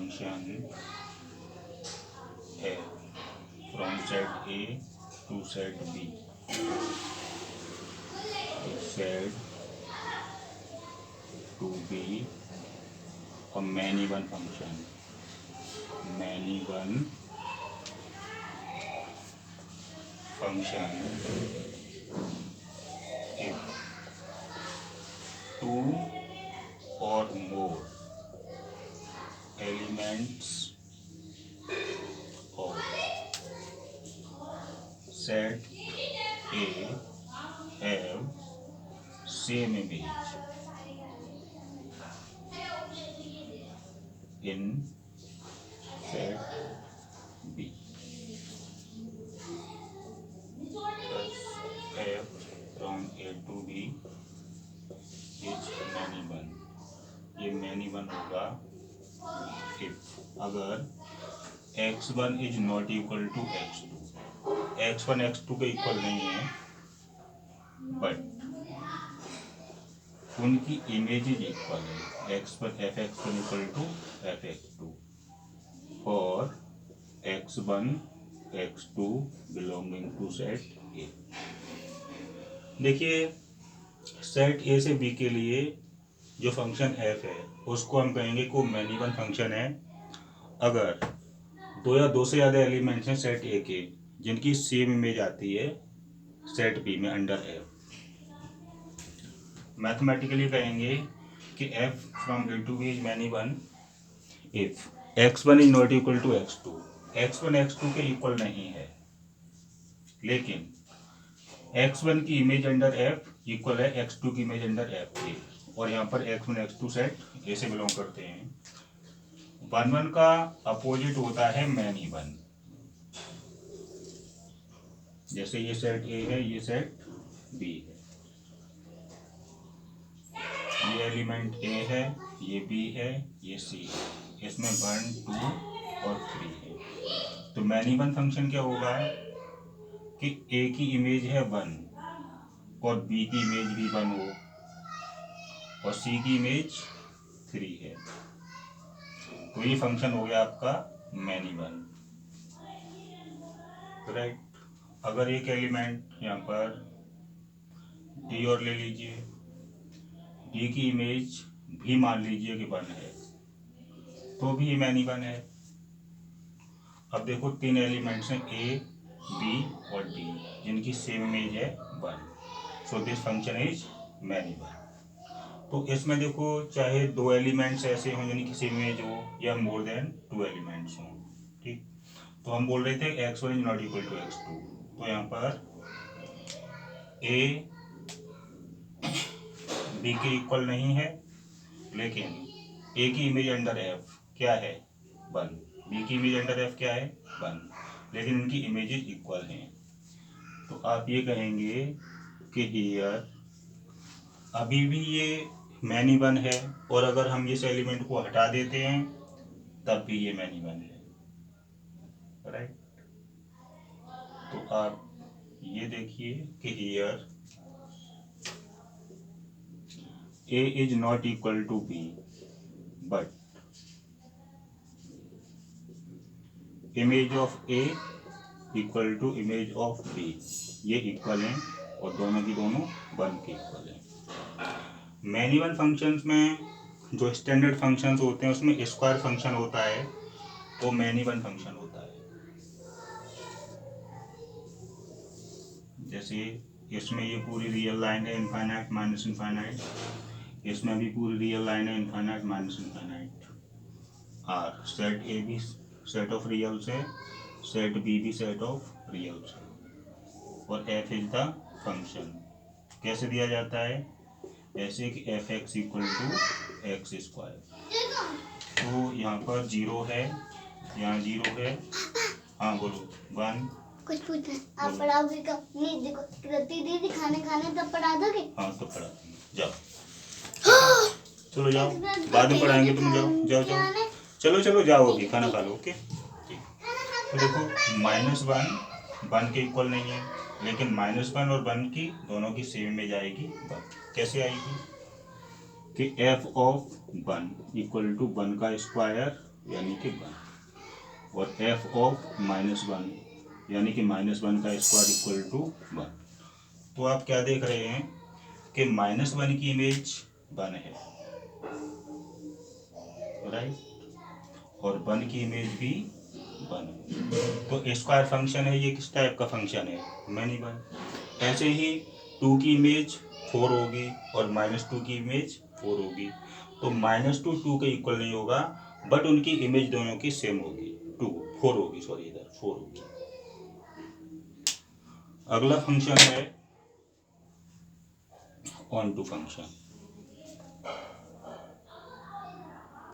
function f from set A to set B. तो set to be a many one function. Many one function if two or more elements of set A have same image in set B. Thus f from A to B is many one. ये many one होगा if अगर x1 is not equal to x2. x1 x2 के equal नहीं है but उनकी images equal है. x1 f(x1) equal to f(x2) और x1 x2 belonging to set ए. देखिए सेट ए से बी के लिए जो फंक्शन f है उसको हम कहेंगे को मैनी वन फंक्शन है अगर दो या दो से ज़्यादा एलिमेंट्स हैं सेट ए के जिनकी सेम इमेज आती है सेट बी में अंडर f. मैथमेटिकली कहेंगे कि f from A to B is many one if x1 is not equal to x2. x1 x2 के इक्वल नहीं है लेकिन x1 की इमेज अंडर f इक्वल है x2 की इमेज अंडर f के और यहाँ पर x1 x2 सेट ए से बिलोंग करते हैं. वन वन का अपोजिट होता है मैनी वन. जैसे ये सेट ए है ये सेट बी है. ये एलिमेंट ए है ये बी है ये सी है. इसमें 1 2 और 3 है. तो मैनी वन फंक्शन क्या होगा कि ए की इमेज है 1 और बी की इमेज भी 1 हो और सी की इमेज 3 है. तो ये फंक्शन हो गया आपका मैनी वन. राइट. अगर एक एलिमेंट यहाँ पर डी और ले लीजिए डी की इमेज भी मान लीजिए कि 1 है तो भी ये मैनी वन है. अब देखो 3 एलिमेंट्स हैं ए बी और डी जिनकी सेम इमेज है 1. So this function is many one. तो इसमें देखो चाहे 2 एलिमेंट्स ऐसे हों जिनकी सेम इमेज हो या मोर देन 2 एलिमेंट्स हों. ठीक. तो हम बोल रहे थे x1 is not equal to x2. तो यहाँ पर ए बी के इक्वल नहीं है लेकिन ए की इमेज अंडर एफ क्या है 1. बी की इमेज अंडर एफ क्या है 1 लेकिन इनकी इमेजेस इक्वल हैं. तो आप ये कहेंगे कि हियर अभी भी ये मैनी वन है और अगर हम इस एलिमेंट को हटा देते हैं तब भी ये मैनी वन है. राइट. तो आप ये देखिए कि here A is not equal to B but image of A equal to image of B. ये इक्वल हैं और दोनों की दोनों 1 के इक्वल हैं. मैनी वन फंक्शंस में जो स्टैंडर्ड फंक्शंस होते हैं उसमें स्क्वायर फंक्शन होता है वो मैनी वन फंक्शन होता है. जैसे इसमें ये पूरी रियल लाइन है इनफाइनाइट माइनस इनफाइनाइट. इसमें भी पूरी रियल लाइन है इनफाइनाइट माइनस इनफाइनाइट. और सेट ए भी सेट ऑफ रियल से सेट बी भी सेट ऑफ रियल से और एफ इज द फंक्शन. कैसे दिया जाता है ऐसे कि f x equal to x square. तो यहाँ पर 0 है यहाँ 0 है. हाँ बोलो 1. कुछ पूछना आप पढ़ाओगे कब? नहीं देखो कृति दीदी खाने तब पढ़ा दोगे? हाँ तो पढ़ा जाओ. चलो जाओ बाद में पढ़ाएंगे. तुम जाओ जाओ चलो जाओ अभी खाना खा लो. ओके. तो देखो -1 1 के इक्वल नहीं है लेकिन -1 और 1 की दोनों की सेम इमेज आएगी 1. कैसे आएगी कि f ऑफ 1 इक्वल टू 1 का स्क्वायर यानी कि 1 और f ऑफ -1 यानी कि -1 का स्क्वायर इक्वल टू 1। तो आप क्या देख रहे हैं कि -1 की इमेज 1 है, राइट, और 1 की इमेज भी 1 है। तो स्क्वायर फंक्शन है, ये किस टाइप का फंक्शन है, मैनी 1। ऐसे ही 2 की इमेज 4 होगी और -2 की इमेज 4 होगी। तो -2 2 के इक्वल नहीं होगा, बट उनकी इमेज दोनों की सेम होगी, 4 होगी, सॉरी इधर 4 होगी। अगला फंक्शन है ऑन टू फंक्शन।